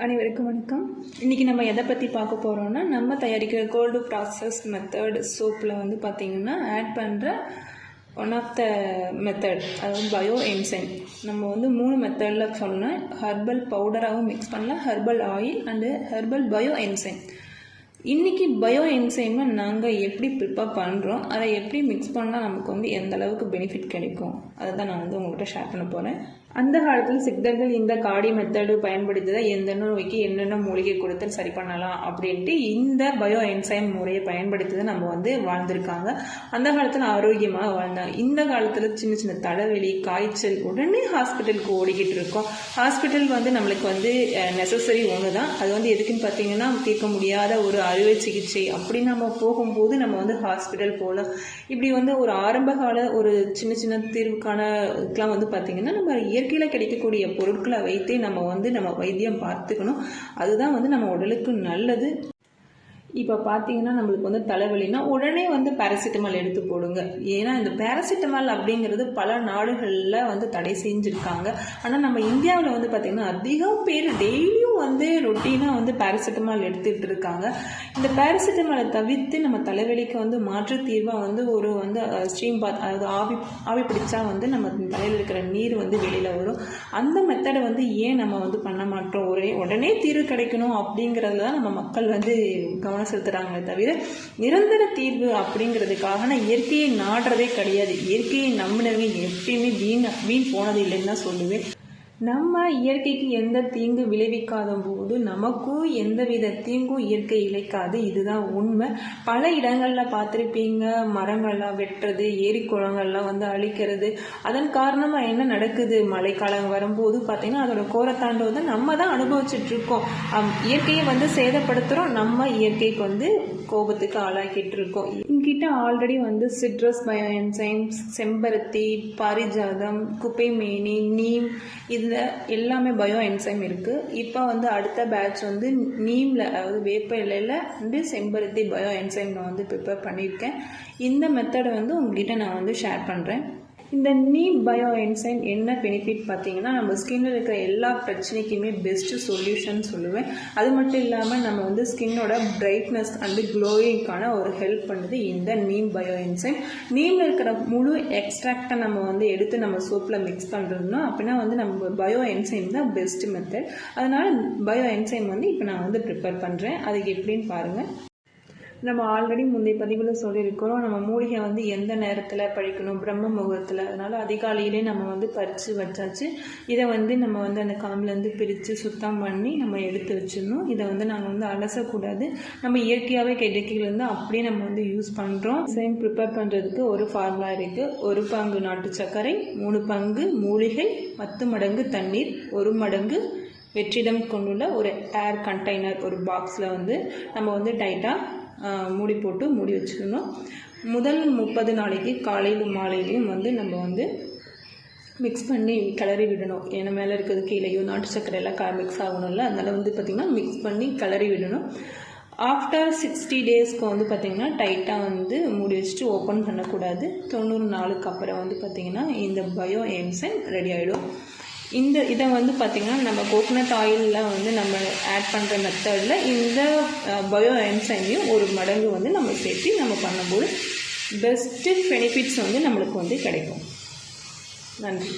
அனைவருக்கும் வணக்கம். இன்றைக்கி நம்ம எதை பற்றி பார்க்க போகிறோம்னா, நம்ம தயாரிக்கிற கோல்டு ப்ராசஸ் மெத்தட் சோப்பில் வந்து பார்த்திங்கன்னா ஆட் பண்ணுற ஒன் ஆஃப் த மெத்தட், அதாவது பயோ என்சைம். நம்ம வந்து 3 மெத்தடில் சொன்னோம். ஹெர்பல் பவுடராகவும் மிக்ஸ் பண்ணலாம், herbal oil and herbal bio enzyme. இன்றைக்கி பயோ என்சைமை நாங்கள் எப்படி ப்ரிப்பேர் பண்ணுறோம், அதை எப்படி மிக்ஸ் பண்ணால் நமக்கு வந்து எந்த அளவுக்கு பெனிஃபிட் கிடைக்கும், அதை தான் நான் வந்து உங்கள்கிட்ட ஷேர் பண்ண போகிறேன். அந்த காலத்தில் சித்தர்கள் இந்த காடி மெத்தடு பயன்படுத்தி தான் எந்த நோய்க்கு என்னென்ன மூலிகை கொடுத்து சரி பண்ணலாம் அப்படின்ட்டு இந்த பயோ என்சைம் முறையை பயன்படுத்தி தான் நம்ம வந்து வாழ்ந்திருக்காங்க. அந்த காலத்தில் ஆரோக்கியமாக வாழ்ந்தாங்க. இந்த காலத்தில் சின்ன சின்ன தலைவலி, காய்ச்சல், உடனே ஹாஸ்பிட்டலுக்கு ஓடிக்கிட்டு இருக்கோம். ஹாஸ்பிட்டல் வந்து நம்மளுக்கு வந்து நெசசரி ஒன்று தான். அது வந்து எதுக்குன்னு பார்த்தீங்கன்னா, தீர்க்க முடியாத ஒரு அறுவை சிகிச்சை அப்படி நம்ம போகும்போது நம்ம வந்து ஹாஸ்பிட்டல் போகலாம். இப்படி வந்து ஒரு ஆரம்ப கால ஒரு சின்ன சின்ன தீர்வுக்கான இதுக்கெலாம் வந்து பார்த்திங்கன்னா, நம்ம இயற்கையில் கிடைக்கக்கூடிய பொருட்களை வைத்தே நம்ம வந்து நம்ம வைத்தியம் பார்த்துக்கணும். அதுதான் வந்து நம்ம உடலுக்கு நல்லது. இப்போ பார்த்தீங்கன்னா, நம்மளுக்கு வந்து தலைவலினா உடனே வந்து பேராசிட்டமால் எடுத்து போடுங்க. ஏன்னா இந்த பேராசிட்டமால் அப்படிங்கிறது பல நாடுகளில் வந்து தடை செஞ்சுருக்காங்க. ஆனால் நம்ம இந்தியாவில் வந்து பார்த்திங்கன்னா அதிகம் பேர் டெய்லியும் வந்து ரொட்டீனாக வந்து பேராசிட்டமால் எடுத்துகிட்டு இருக்காங்க. இந்த பேராசிட்டமாலை தவிர்த்து நம்ம தலைவலிக்கு வந்து மாற்று தீர்வாக வந்து ஒரு வந்து ஸ்டீம் பாத், அதாவது ஆவி பிடிச்சா வந்து நம்ம தலையில் இருக்கிற நீர் வந்து வெளியில் வரும். அந்த மெத்தடை வந்து ஏன் நம்ம வந்து பண்ண மாட்டோம்? உடனே தீர்வு கிடைக்கணும் அப்படிங்கிறது தான் நம்ம மக்கள் வந்து கவனம் செலுத்துறாங்களே தவிர நிரந்தர தீர்வு அப்படிங்கிறதுக்காக நான் இயற்கையை நாடுறதே கிடையாது. இயற்கையை நம்பினவங்க எப்பயுமே வீண் போனது இல்லைன்னு தான் சொல்லுவேன். நம்ம இயற்கைக்கு எந்த தீங்கு விளைவிக்காத போது நமக்கும் எந்தவித தீங்கும் இயற்கை இழைக்காது. இதுதான் உண்மை. பல இடங்களில் பார்த்துருப்பீங்க, மரங்கள்லாம் வெட்டுறது, ஏரி குளங்கள்லாம் வந்து அழிக்கிறது. அதன் காரணமாக என்ன நடக்குது? மழைக்காலம் வரும்போது பார்த்திங்கன்னா அதோட கோரத்தாண்டவதை நம்ம தான் அனுபவிச்சுட்ருக்கோம். இயற்கையை வந்து சேதப்படுத்துகிறோம், நம்ம இயற்கைக்கு வந்து கோபத்துக்கு ஆளாக்கிட்டு இருக்கோம். என்கிட்ட ஆல்ரெடி வந்து சிட்ரஸ் பயோ என்சைம்ஸ், செம்பருத்தி, பாரிஜாதம், குப்பைமேனி, நீம், இதில் எல்லாமே பயோ என்சைம் இருக்குது. இப்போ வந்து அடுத்த பேட்ச் வந்து நீமில், அதாவது வேப்ப இலையில் வந்து செம்பருத்தி பயோ என்சைம் நான் வந்து ப்ரிப்பேர் பண்ணியிருக்கேன். இந்த மெத்தடை வந்து உங்கள்கிட்ட நான் வந்து ஷேர் பண்ணுறேன். இந்த நீம் பயோ என்சைம் என்ன பெனிஃபிட் பார்த்தீங்கன்னா, நம்ம ஸ்கின்னில் இருக்கிற எல்லா பிரச்சனைக்குமே பெஸ்ட்டு சொல்யூஷன் சொல்லுவேன். அது மட்டும் இல்லாமல் நம்ம வந்து ஸ்கின்னோட பிரைட்னஸ் அண்டு க்ளோயிங்கான ஒரு ஹெல்ப் பண்ணுது இந்த நீம் பயோ என்சைம். நீமில் இருக்கிற முழு எக்ஸ்ட்ராக்டை நம்ம வந்து எடுத்து நம்ம சோப்பில் மிக்ஸ் பண்ணுறோம்னா அப்படின்னா வந்து நம்ம பயோ என்சைம் தான் பெஸ்ட் மெத்தட். அதனால் பயோ என்சைம் வந்து இப்போ நான் வந்து ப்ரிப்பேர் பண்ணுறேன். அதுக்கு எப்படின்னு பாருங்கள். நம்ம ஆல்ரெடி முந்தைய பதிவில் சொல்லியிருக்கிறோம், நம்ம மூலிகை வந்து எந்த நேரத்தில் பழிக்கணும், பிரம்ம முகூர்த்தத்தில். அதனால் அதிகாலையிலே நம்ம வந்து பறித்து வச்சாச்சு. இதை வந்து நம்ம வந்து அந்த காம்பிலேருந்து பிரித்து சுத்தம் பண்ணி நம்ம எடுத்து வச்சிடணும். இதை வந்து நாங்கள் வந்து அலசக்கூடாது. நம்ம இயற்கையாகவே கிடைக்கிறதுலேருந்து அப்படியே நம்ம வந்து யூஸ் பண்ணுறோம். சேம் ப்ரிப்பேர் பண்ணுறதுக்கு ஒரு ஃபார்முலா இருக்குது. 1 பங்கு நாட்டு சர்க்கரை, 3 பங்கு மூலிகை, 10 மடங்கு தண்ணீர், 1 மடங்கு வெற்றிடம் கொண்டுள்ள ஒரு ஏர் கண்டெய்னர், ஒரு பாக்ஸில் வந்து நம்ம வந்து டைட்டாக மூடி போட்டு மூடி வச்சுக்கணும். முதல் 30 நாளைக்கு காலையில் மாலையிலையும் வந்து நம்ம வந்து மிக்ஸ் பண்ணி கிளறி விடணும். ஏன்னா மேலே இருக்கிறது கீழேயோ நாட்டு சர்க்கரை எல்லாம் மிக்ஸ் ஆகணும்ல, அதனால் வந்து பார்த்திங்கன்னா மிக்ஸ் பண்ணி கிளறி விடணும். ஆஃப்டர் 60 டேஸ்க்கு வந்து பார்த்திங்கன்னா டைட்டாக வந்து மூடி வச்சுட்டு ஓப்பன் பண்ணக்கூடாது. 90 நாளுக்கு அப்புறம் வந்து பார்த்திங்கன்னா இந்த பயோ என்சைம் ரெடி ஆகிடும். இதை வந்து பார்த்திங்கன்னா நம்ம கோகோனட் ஆயிலில் வந்து நம்ம ஆட் பண்ணுற மெத்தடில் இந்த பயோ என்சைமையும் 1 மடங்கு வந்து நம்ம சேர்த்து நம்ம பண்ணும்போது பெஸ்ட்டு பெனிஃபிட்ஸ் வந்து நம்மளுக்கு வந்து கிடைக்கும். நன்றி.